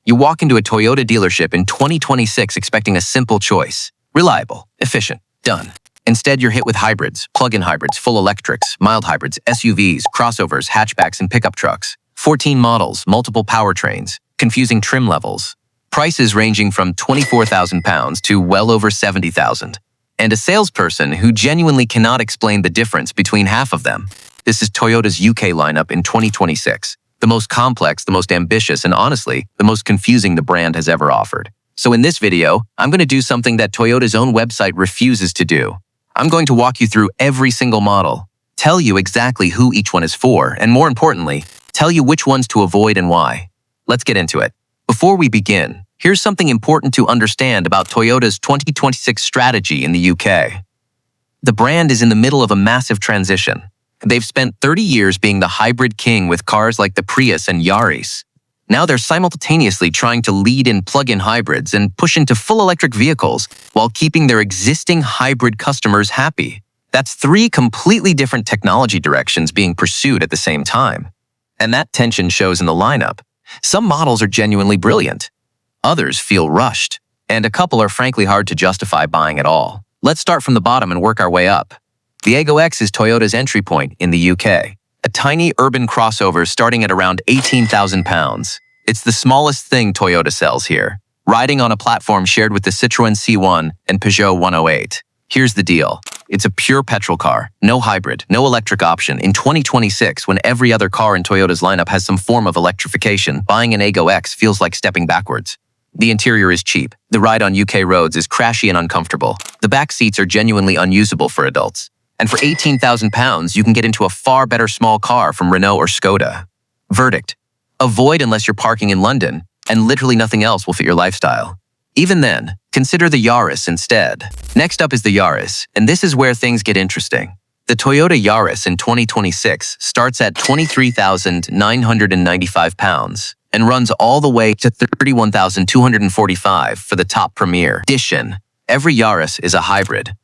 You walk into a Toyota dealership in 2026 expecting a simple choice. Reliable, efficient, done. Instead, you're hit with hybrids, plug-in hybrids, full electrics, mild hybrids, SUVs, crossovers, hatchbacks, and pickup trucks. 14 models, multiple powertrains, confusing trim levels. Prices ranging from £24,000 to well over £70,000. And a salesperson who genuinely cannot explain the difference between half of them. This is Toyota's UK lineup in 2026. The most complex, the most ambitious, and honestly, the most confusing the brand has ever offered. So in this video, I'm going to do something that Toyota's own website refuses to do. I'm going to walk you through every single model, tell you exactly who each one is for, and more importantly, tell you which ones to avoid and why. Let's get into it. Before we begin, here's something important to understand about Toyota's 2026 strategy in the UK. The brand is in the middle of a massive transition. They've spent 30 years being the hybrid king with cars like the Prius and Yaris. Now they're simultaneously trying to lead in plug-in hybrids and push into full electric vehicles while keeping their existing hybrid customers happy. That's three completely different technology directions being pursued at the same time. And that tension shows in the lineup. Some models are genuinely brilliant. Others feel rushed. And a couple are frankly hard to justify buying at all. Let's start from the bottom and work our way up. The Aygo X is Toyota's entry point in the UK. A tiny urban crossover starting at around £18,000. It's the smallest thing Toyota sells here, riding on a platform shared with the Citroën C1 and Peugeot 108. Here's the deal. It's a pure petrol car, no hybrid, no electric option. In 2026, when every other car in Toyota's lineup has some form of electrification, buying an Aygo X feels like stepping backwards. The interior is cheap. The ride on UK roads is crashy and uncomfortable. The back seats are genuinely unusable for adults. And for £18,000, you can get into a far better small car from Renault or Skoda. Verdict: avoid unless you're parking in London, and literally nothing else will fit your lifestyle. Even then, consider the Yaris instead. Next up is the Yaris, and this is where things get interesting. The Toyota Yaris in 2026 starts at £23,995 and runs all the way to £31,245 for the top Premier Edition. Every Yaris is a hybrid.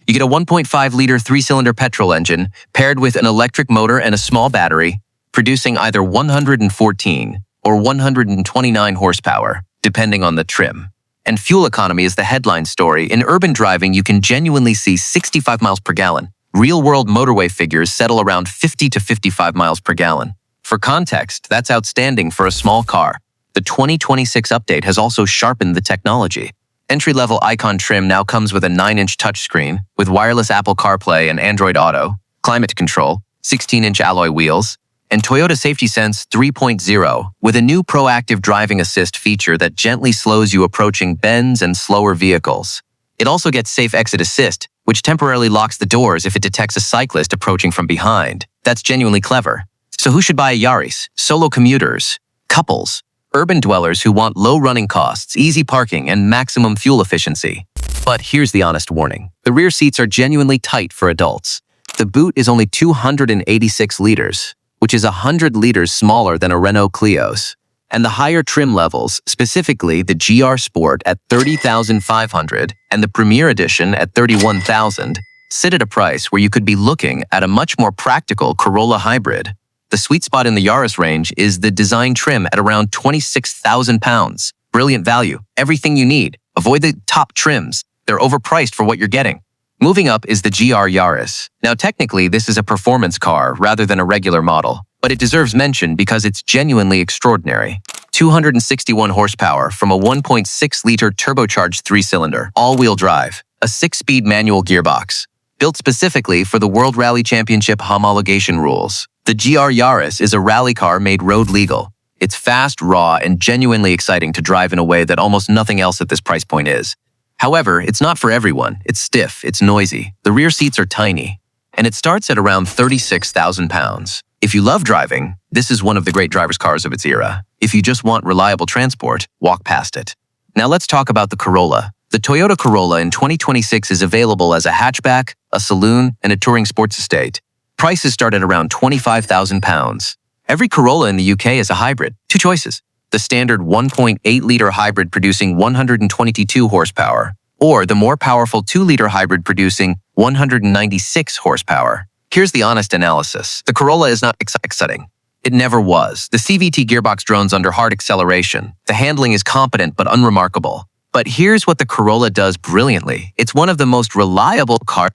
You get a 1.5-liter three-cylinder petrol engine paired with an electric motor and a small battery, producing either 114 or 129 horsepower, depending on the trim. And fuel economy is the headline story. In urban driving, you can genuinely see 65 miles per gallon. Real-world motorway figures settle around 50 to 55 miles per gallon. For context, that's outstanding for a small car. The 2026 update has also sharpened the technology. Entry-level Icon trim now comes with a 9-inch touchscreen with wireless Apple CarPlay and Android Auto, climate control, 16-inch alloy wheels, and Toyota Safety Sense 3.0 with a new proactive driving assist feature that gently slows you approaching bends and slower vehicles. It also gets safe exit assist, which temporarily locks the doors if it detects a cyclist approaching from behind. That's genuinely clever. So who should buy a Yaris? Solo commuters, couples, urban dwellers who want low running costs, easy parking, and maximum fuel efficiency. But here's the honest warning. The rear seats are genuinely tight for adults. The boot is only 286 liters, which is 100 liters smaller than a Renault Clio's. And the higher trim levels, specifically the GR Sport at $30,500 and the Premier Edition at $31,000, sit at a price where you could be looking at a much more practical Corolla hybrid. The sweet spot in the Yaris range is the design trim at around £26,000. Brilliant value, everything you need. Avoid the top trims. They're overpriced for what you're getting. Moving up is the GR Yaris. Now technically, this is a performance car rather than a regular model, but it deserves mention because it's genuinely extraordinary. 261 horsepower from a 1.6-liter turbocharged three-cylinder, all-wheel drive, a 6-speed manual gearbox, built specifically for the World Rally Championship homologation rules. The GR Yaris is a rally car made road legal. It's fast, raw, and genuinely exciting to drive in a way that almost nothing else at this price point is. However, it's not for everyone. It's stiff, it's noisy, the rear seats are tiny, and it starts at around £36,000. If you love driving, this is one of the great driver's cars of its era. If you just want reliable transport, walk past it. Now let's talk about the Corolla. The Toyota Corolla in 2026 is available as a hatchback, a saloon, and a touring sports estate. Prices start at around £25,000. Every Corolla in the UK is a hybrid. Two choices: the standard 1.8-liter hybrid producing 122 horsepower, or the more powerful 2-liter hybrid producing 196 horsepower. Here's the honest analysis. The Corolla is not exciting. It never was. The CVT gearbox drones under hard acceleration. The handling is competent but unremarkable. But here's what the Corolla does brilliantly. It's one of the most reliable cars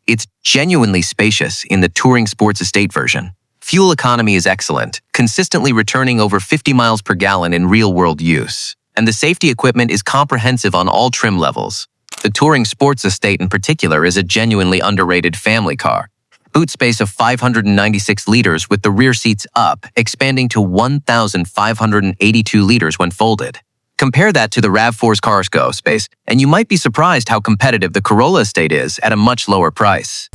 It's genuinely spacious in the touring sports estate version. Fuel economy is excellent, consistently returning over 50 miles per gallon in real-world use. And the safety equipment is comprehensive on all trim levels. The touring sports estate in particular is a genuinely underrated family car. Boot space of 596 liters with the rear seats up, expanding to 1,582 liters when folded. Compare that to the RAV4's cargo space, and you might be surprised how competitive the Corolla estate is at a much lower price.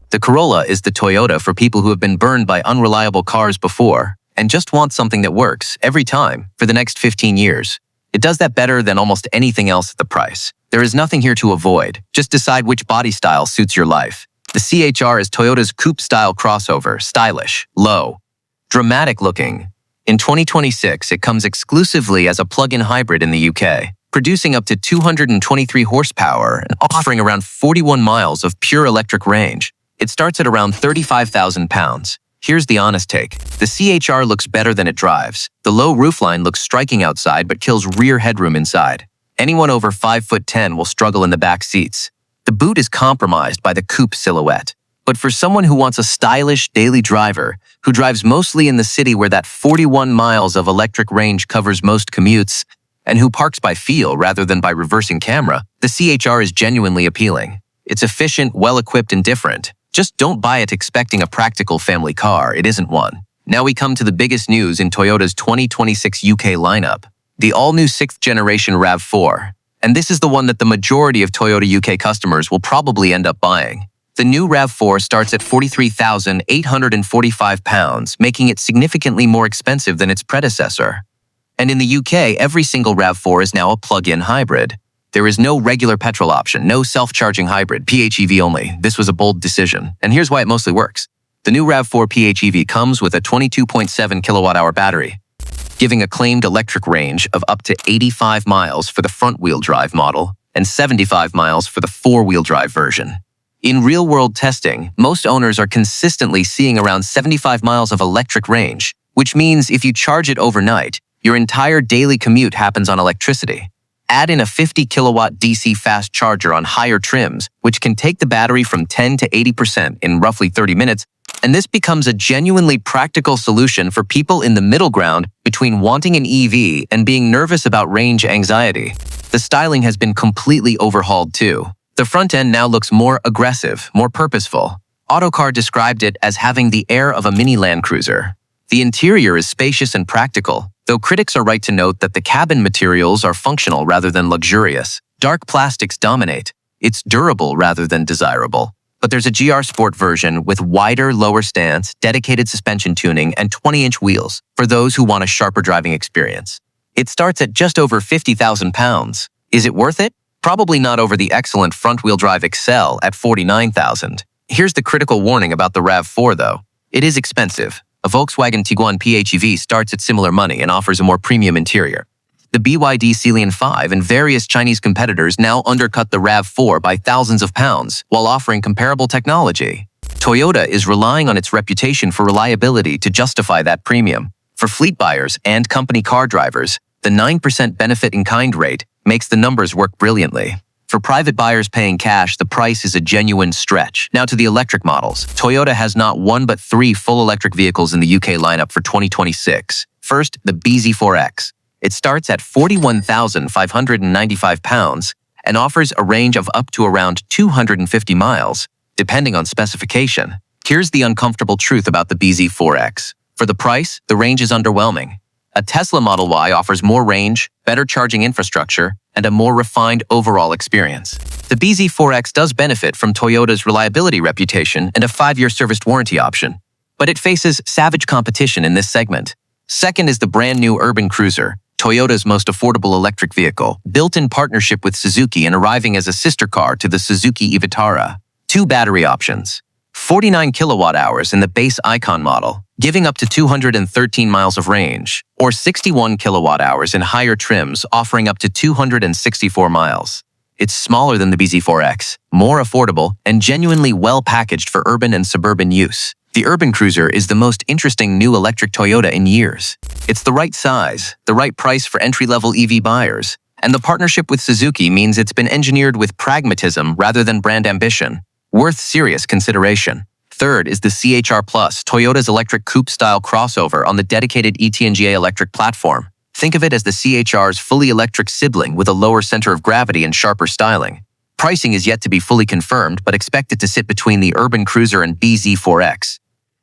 The Corolla is the Toyota for people who have been burned by unreliable cars before and just want something that works every time for the next 15 years. It does that better than almost anything else at the price. There is nothing here to avoid. Just decide which body style suits your life. The CHR is Toyota's coupe-style crossover, stylish, low, dramatic looking. In 2026, it comes exclusively as a plug-in hybrid in the UK, producing up to 223 horsepower and offering around 41 miles of pure electric range. It starts at around £35,000. Here's the honest take. The CHR looks better than it drives. The low roofline looks striking outside but kills rear headroom inside. Anyone over 5'10" will struggle in the back seats. The boot is compromised by the coupe silhouette. But for someone who wants a stylish daily driver, who drives mostly in the city where that 41 miles of electric range covers most commutes, and who parks by feel rather than by reversing camera, the CHR is genuinely appealing. It's efficient, well-equipped, and different. Just don't buy it expecting a practical family car. It isn't one. Now we come to the biggest news in Toyota's 2026 UK lineup, the all-new 6th generation RAV4. And this is the one that the majority of Toyota UK customers will probably end up buying. The new RAV4 starts at £43,845, making it significantly more expensive than its predecessor. And in the UK, every single RAV4 is now a plug-in hybrid. There is no regular petrol option, no self-charging hybrid, PHEV only. This was a bold decision, and here's why it mostly works. The new RAV4 PHEV comes with a 22.7 kilowatt-hour battery, giving a claimed electric range of up to 85 miles for the front-wheel drive model and 75 miles for the four-wheel drive version. In real-world testing, most owners are consistently seeing around 75 miles of electric range, which means if you charge it overnight, your entire daily commute happens on electricity. Add in a 50-kilowatt DC fast charger on higher trims, which can take the battery from 10 to 80% in roughly 30 minutes, and this becomes a genuinely practical solution for people in the middle ground between wanting an EV and being nervous about range anxiety. The styling has been completely overhauled too. The front end now looks more aggressive, more purposeful. Autocar described it as having the air of a mini Land Cruiser. The interior is spacious and practical, though critics are right to note that the cabin materials are functional rather than luxurious. Dark plastics dominate. It's durable rather than desirable. But there's a GR Sport version with wider, lower stance, dedicated suspension tuning, and 20-inch wheels for those who want a sharper driving experience. It starts at just over £50,000. Is it worth it? Probably not over the excellent front-wheel drive Excel at $49,000. Here's the critical warning about the RAV4 though. It is expensive. A Volkswagen Tiguan PHEV starts at similar money and offers a more premium interior. The BYD Ceylon 5 and various Chinese competitors now undercut the RAV4 by thousands of pounds while offering comparable technology. Toyota is relying on its reputation for reliability to justify that premium. For fleet buyers and company car drivers, the 9% benefit-in-kind rate makes the numbers work brilliantly. For private buyers paying cash, the price is a genuine stretch. Now to the electric models. Toyota has not one but three full electric vehicles in the UK lineup for 2026. First, the BZ4X. It starts at £41,595 and offers a range of up to around 250 miles, depending on specification. Here's the uncomfortable truth about the BZ4X. For the price, the range is underwhelming. A Tesla Model Y offers more range, better charging infrastructure, and a more refined overall experience. The BZ4X does benefit from Toyota's reliability reputation and a 5-year serviced warranty option, but it faces savage competition in this segment. Second is the brand new Urban Cruiser, Toyota's most affordable electric vehicle, built in partnership with Suzuki and arriving as a sister car to the Suzuki Vitara. 2 battery options. 49 kilowatt-hours in the base Icon model, giving up to 213 miles of range, or 61 kilowatt-hours in higher trims, offering up to 264 miles. It's smaller than the BZ4X, more affordable, and genuinely well-packaged for urban and suburban use. The Urban Cruiser is the most interesting new electric Toyota in years. It's the right size, the right price for entry-level EV buyers, and the partnership with Suzuki means it's been engineered with pragmatism rather than brand ambition, worth serious consideration. Third is the CHR Plus, Toyota's electric coupe-style crossover on the dedicated ET&GA electric platform. Think of it as the CHR's fully electric sibling with a lower center of gravity and sharper styling. Pricing is yet to be fully confirmed, but expected to sit between the Urban Cruiser and BZ4X.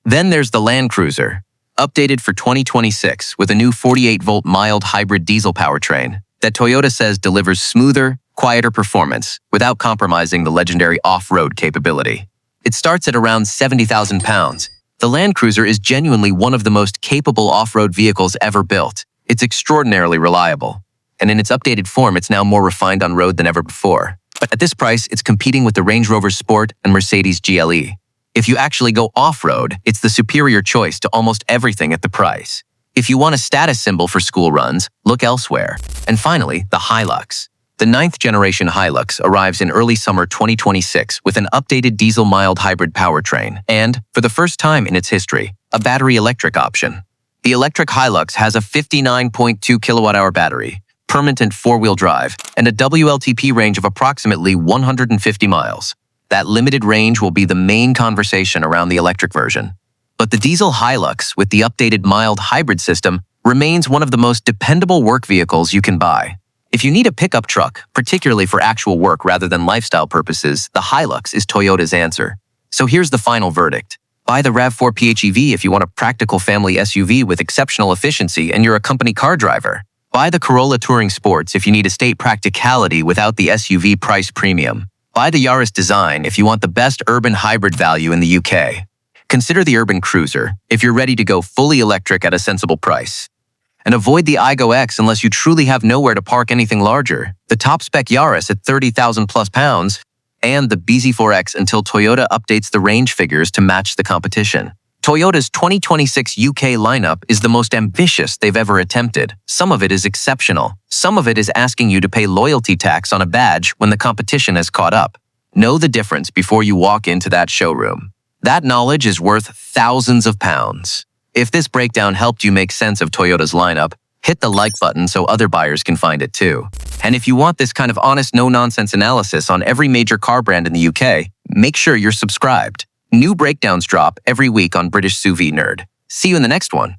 Then there's the Land Cruiser, updated for 2026 with a new 48-volt mild hybrid diesel powertrain that Toyota says delivers smoother, quieter performance without compromising the legendary off-road capability. It starts at around 70,000 pounds. The Land Cruiser is genuinely one of the most capable off-road vehicles ever built. It's extraordinarily reliable, and in its updated form, it's now more refined on road than ever before. But at this price, it's competing with the Range Rover Sport and Mercedes GLE. If you actually go off-road, it's the superior choice to almost everything at the price. If you want a status symbol for school runs, look elsewhere. And finally, the Hilux. The 9th generation Hilux arrives in early summer 2026 with an updated diesel mild hybrid powertrain and, for the first time in its history, a battery electric option. The electric Hilux has a 59.2 kilowatt-hour battery, permanent 4-wheel drive, and a WLTP range of approximately 150 miles. That limited range will be the main conversation around the electric version. But the diesel Hilux with the updated mild hybrid system remains one of the most dependable work vehicles you can buy. If you need a pickup truck, particularly for actual work rather than lifestyle purposes, the Hilux is Toyota's answer. So here's the final verdict. Buy the RAV4 PHEV if you want a practical family SUV with exceptional efficiency and you're a company car driver. Buy the Corolla Touring Sports if you need estate practicality without the SUV price premium. Buy the Yaris Design if you want the best urban hybrid value in the UK. Consider the Urban Cruiser if you're ready to go fully electric at a sensible price. And avoid the iGo X unless you truly have nowhere to park anything larger, the top-spec Yaris at 30,000 plus pounds, and the BZ4X until Toyota updates the range figures to match the competition. Toyota's 2026 UK lineup is the most ambitious they've ever attempted. Some of it is exceptional. Some of it is asking you to pay loyalty tax on a badge when the competition has caught up. Know the difference before you walk into that showroom. That knowledge is worth thousands of pounds. If this breakdown helped you make sense of Toyota's lineup, hit the like button so other buyers can find it too. And if you want this kind of honest, no-nonsense analysis on every major car brand in the UK, make sure you're subscribed. New breakdowns drop every week on British Sous Vide Nerd. See you in the next one.